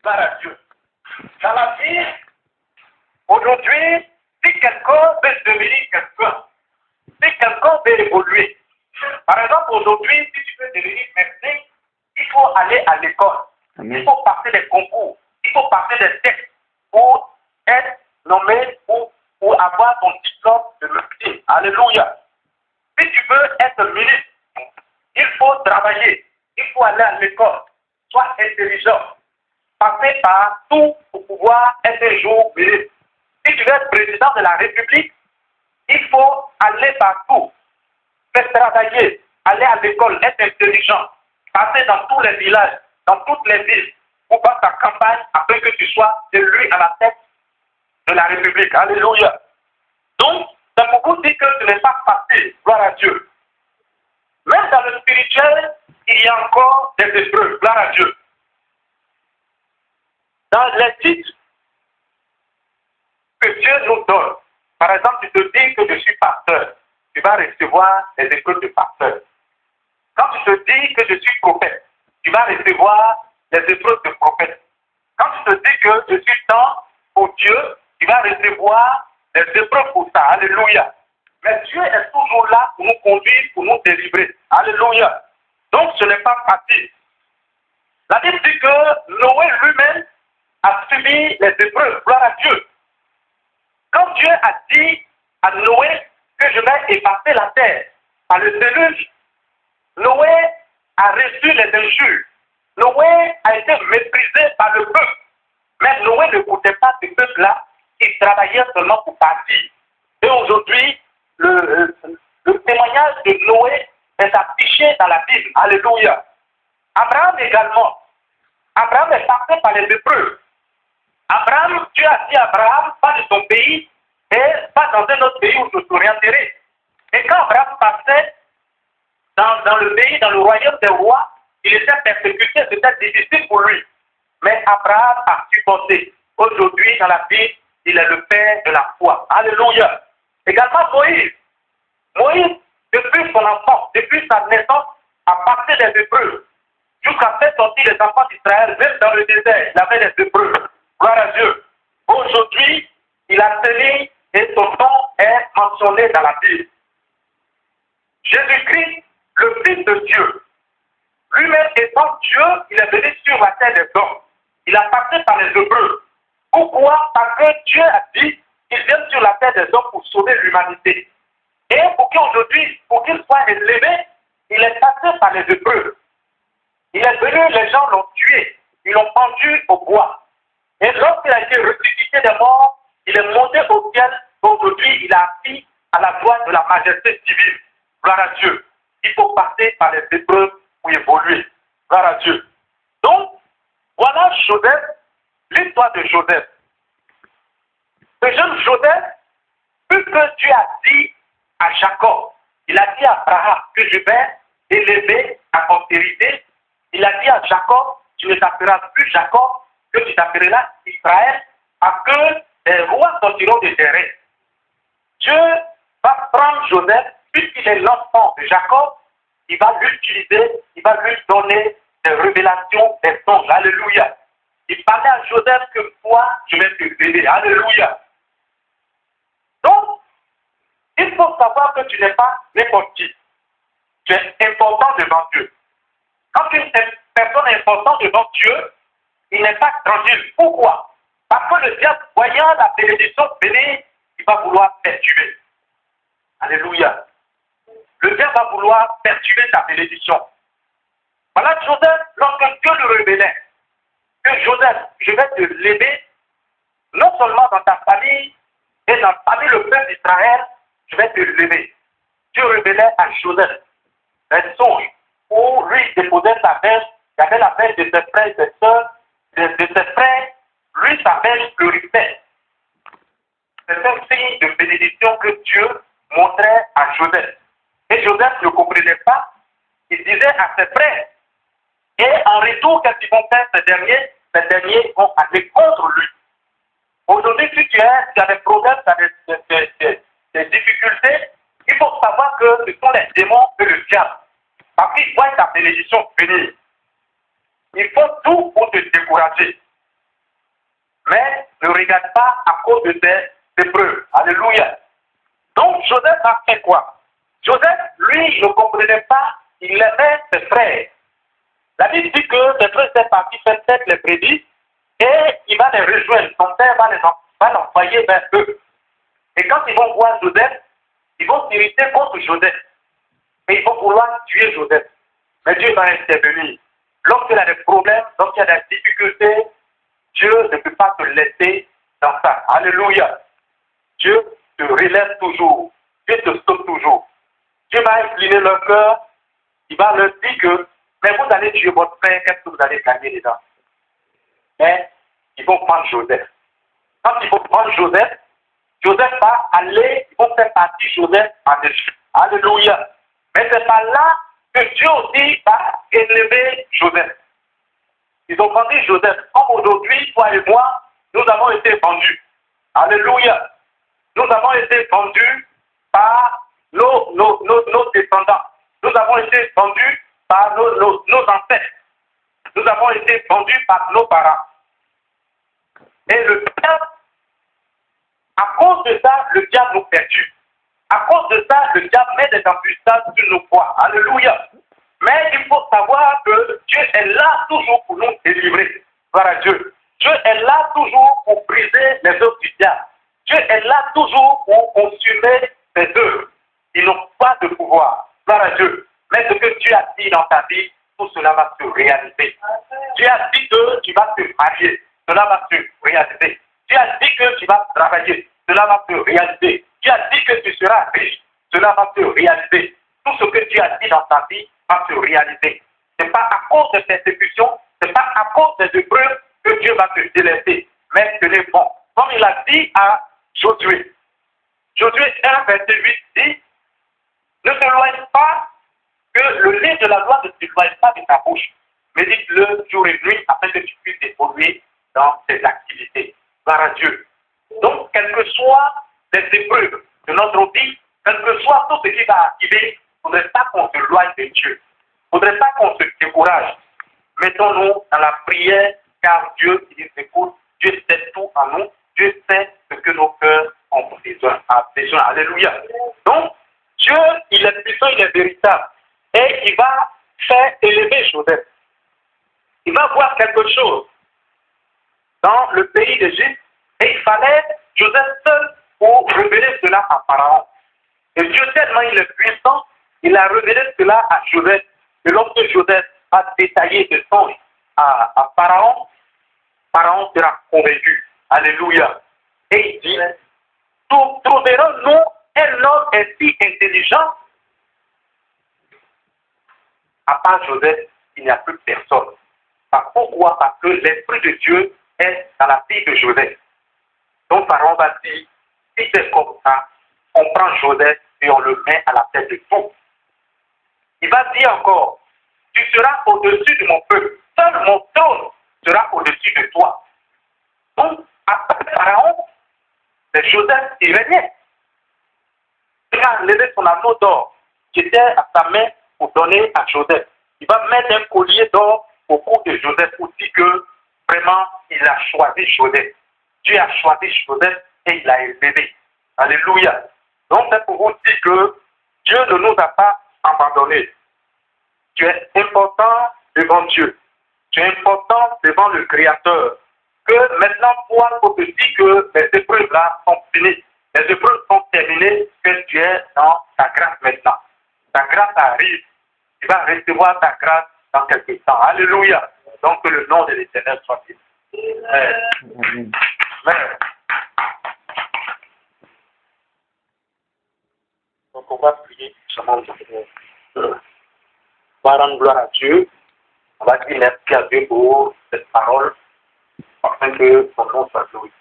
Gloire à Dieu. Dans la vie, aujourd'hui, si quelqu'un veut devenir quelqu'un, si quelqu'un veut évoluer, par exemple, aujourd'hui, si tu veux devenir médecin, il faut aller à l'école. Il faut passer des concours. Il faut passer des tests pour être nommé ou pour avoir ton diplôme de médecine. Alléluia. Si tu veux être ministre, il faut travailler. Il faut aller à l'école. Sois intelligent. Passer par tout pour pouvoir être un jour ministre. Si tu veux être président de la République, il faut aller partout. Faire travailler, aller à l'école, être intelligent, passer dans tous les villages, dans toutes les villes, pour faire ta campagne afin que tu sois élu à la tête de la République. Alléluia. Donc, c'est pour vous dire que ce n'est pas facile, gloire à Dieu. Même dans le spirituel, il y a encore des épreuves, gloire à Dieu. Dans les titres que Dieu nous donne, par exemple, tu te dis que je suis pasteur, tu vas recevoir des épreuves de pasteur. Quand tu te dis que je suis prophète, tu vas recevoir des épreuves de prophète. Quand tu te dis que je suis temps pour Dieu, tu vas recevoir des épreuves pour ça. Alléluia. Mais Dieu est toujours là pour nous conduire, pour nous délivrer. Alléluia. Donc ce n'est pas facile. La Bible dit que Noé lui-même a subi les épreuves. Gloire à Dieu. Quand Dieu a dit à Noé que je vais effacer la terre par le déluge, Noé a reçu les injures. Noé a été méprisé par le peuple. Mais Noé ne coûtait pas ce peuple-là. Il travaillait seulement pour partir. Et aujourd'hui, le témoignage de Noé est affiché dans la Bible. Alléluia. Abraham également. Abraham est passé par les épreuves. Abraham, Dieu a dit à Abraham, pas de ton pays, et pas dans un autre pays où je serai enterré. Et quand Abraham passait dans le pays, dans le royaume des rois, il était persécuté, c'était difficile pour lui. Mais Abraham a supporté. Aujourd'hui, dans la Bible, il est le père de la foi. Alléluia. Également Moïse. Moïse, depuis son enfance, depuis sa naissance, a passé des épreuves. Jusqu'à faire sortir les enfants d'Israël, même dans le désert, il avait des épreuves. Gloire à Dieu. Aujourd'hui, il a tenu et son nom est mentionné dans la Bible. Jésus-Christ, le Fils de Dieu, lui-même étant Dieu, il est venu sur la terre des hommes. Il a passé par les épreuves. Pourquoi? Parce que Dieu a dit qu'il vient sur la terre des hommes pour sauver l'humanité. Et pour qu'aujourd'hui, pour qu'il soit élevé, il est passé par les épreuves. Il est venu, les gens l'ont tué, ils l'ont pendu au bois. Et lorsqu'il a été ressuscité des morts, il est monté au ciel. Aujourd'hui, il a assis à la droite de la majesté divine. Gloire à Dieu. Il faut passer par les épreuves pour évoluer. Gloire à Dieu. Donc, voilà Joseph, l'histoire de Joseph. Le jeune Joseph, vu que Dieu a dit à Jacob, il a dit à Abraham que je vais élever ta postérité. Il a dit à Jacob, tu ne t'appelleras plus Jacob, que tu t'appelleras Israël, parce que les rois sortiront de tes reins. Dieu va prendre Joseph, puisqu'il est l'enfant de Jacob, il va l'utiliser, il va lui donner des révélations, des songes. Alléluia. Il parlait à Joseph que toi, je vais te bénir. Alléluia. Donc, il faut savoir que tu n'es pas n'importe qui. Tu es important devant Dieu. Quand une personne est importante devant Dieu, il n'est pas tranquille. Pourquoi? Parce que le diable, voyant la bénédiction venir, il va vouloir perturber. Alléluia. Le diable va vouloir perturber ta bénédiction. Voilà Joseph, lorsque Dieu le révélait, que Joseph, je vais te lever, non seulement dans ta famille, et parmi le peuple d'Israël, je vais te lever. Dieu révélait à Joseph un songe où lui déposait sa verge, il y avait la verge de ses frères et de ses sœurs, de ses frères, lui sa verge pleurissait. C'est un signe de bénédiction que Dieu montrait à Joseph. Et Joseph ne comprenait pas, il disait à ses frères, et en retour, qu'est-ce qu'ils vont faire ces derniers vont aller contre lui. Aujourd'hui, si tu as des problèmes, tu as des difficultés, il faut savoir que ce sont les démons et le diable. Parce qu'ils voient ta bénédiction venir. Ils font tout pour te décourager. mais ne regarde pas à cause de tes épreuves. Alléluia. Donc Joseph a fait quoi? Joseph, lui, ne comprenait pas, il aimait ses frères. La Bible dit que ses frères étaient partis faire peut-être les prédits et il va les rejoindre. Son père va l'envoyer vers eux. Et quand ils vont voir Joseph, ils vont s'irriter contre Joseph. Et ils vont vouloir tuer Joseph. Mais Dieu va intervenir. Lorsqu'il a des problèmes, lorsqu'il y a des difficultés, Dieu ne peut pas te laisser dans ça. Alléluia. Dieu te relève toujours. Dieu te sauve toujours. Dieu va incliner leur cœur. Il va leur dire que, mais vous allez tuer votre frère, qu'est-ce que vous allez gagner dedans? Mais ils vont prendre Joseph. Quand ils vont prendre Joseph, Joseph va aller, ils vont faire partie Joseph en Égypte. Alléluia. Mais c'est pas là que Dieu aussi va élever Joseph. Ils ont vendu Joseph. Comme aujourd'hui, toi et moi, nous avons été vendus. Alléluia. Nous avons été vendus par nos descendants. Nous avons été vendus par nos ancêtres. Nous avons été vendus par nos parents. Et le diable, à cause de ça, le diable nous perturbe. À cause de ça, le diable met des embuscades sur nos voies. Alléluia. Mais il faut savoir que Dieu est là toujours pour nous délivrer. Gloire à Dieu. Dieu est là toujours pour briser les œuvres du diable. Dieu est là toujours pour consumer ses œuvres. Ils n'ont pas de pouvoir. Gloire à Dieu. Mais ce que Dieu a dit dans ta vie, tout cela va se réaliser. Dieu a dit que tu vas te marier. Cela va se réaliser. Dieu a dit que tu vas travailler. Cela va se réaliser. Dieu a dit que tu seras riche. Cela va se réaliser. Tout ce que Dieu a dit dans ta vie va se réaliser. Ce n'est pas à cause de persécutions, ce n'est pas à cause des épreuves que Dieu va te délaisser. Mais ce n'est bon. Comme il a dit à Josué. Josué 1, verset 8 dit, ne t'éloigne pas, que le livre de la loi ne t'éloigne pas de ta bouche. Médite-le jour et nuit afin que tu puisses évoluer dans tes activités. Gloire à Dieu. Donc, quelles que soient les épreuves de notre vie, quel que soit tout ce qui va arriver, il ne faudrait pas qu'on se loigne de Dieu. Il ne faudrait pas qu'on se décourage. Mettons-nous dans la prière, car Dieu, il dit, écoute, Dieu sait tout en nous. Dieu sait ce que nos cœurs ont besoin. Alléluia. Donc, Dieu, il est puissant, il est véritable. Et il va faire élever Joseph. Il va voir quelque chose dans le pays d'Égypte. Et il fallait Joseph seul pour révéler cela à Pharaon. Et Dieu, tellement il est puissant, il a révélé cela à Joseph. Et lorsque Joseph a détaillé ce songe à Pharaon, Pharaon sera convaincu. Alléluia. Et il dit, trouverons-nous un homme ainsi intelligent? À part Joseph, il n'y a plus personne. Pourquoi? Parce que l'Esprit de Dieu est dans la vie de Joseph. Donc Pharaon va dire, si c'est comme ça, on prend Joseph et on le met à la tête de tout. Il va dire encore, tu seras au-dessus de mon peuple. Seul mon trône sera au-dessus de toi. Donc, après Pharaon, c'est Joseph qui régnait. Il va lever son anneau d'or qui était à sa main pour donner à Joseph. Il va mettre un collier d'or au cou de Joseph pour dire que vraiment, il a choisi Joseph. Dieu a choisi Joseph et il l'a élevé. Alléluia. Donc, c'est pour vous dire que Dieu ne nous a pas abandonnés. Tu es important devant Dieu. Tu es important devant le Créateur. Que maintenant, toi, il faut te dire que les épreuves-là sont finies. Les épreuves sont terminées, que tu es dans ta grâce maintenant. Ta grâce arrive. Tu vas recevoir ta grâce dans quelques temps. Alléluia. Donc, que le nom de l'Éternel soit béni. Amen. Amen. Donc, on va prier justement. On va rendre gloire à Dieu. On va dire merci à Dieu pour cette parole, afin que son nom soit glorifié.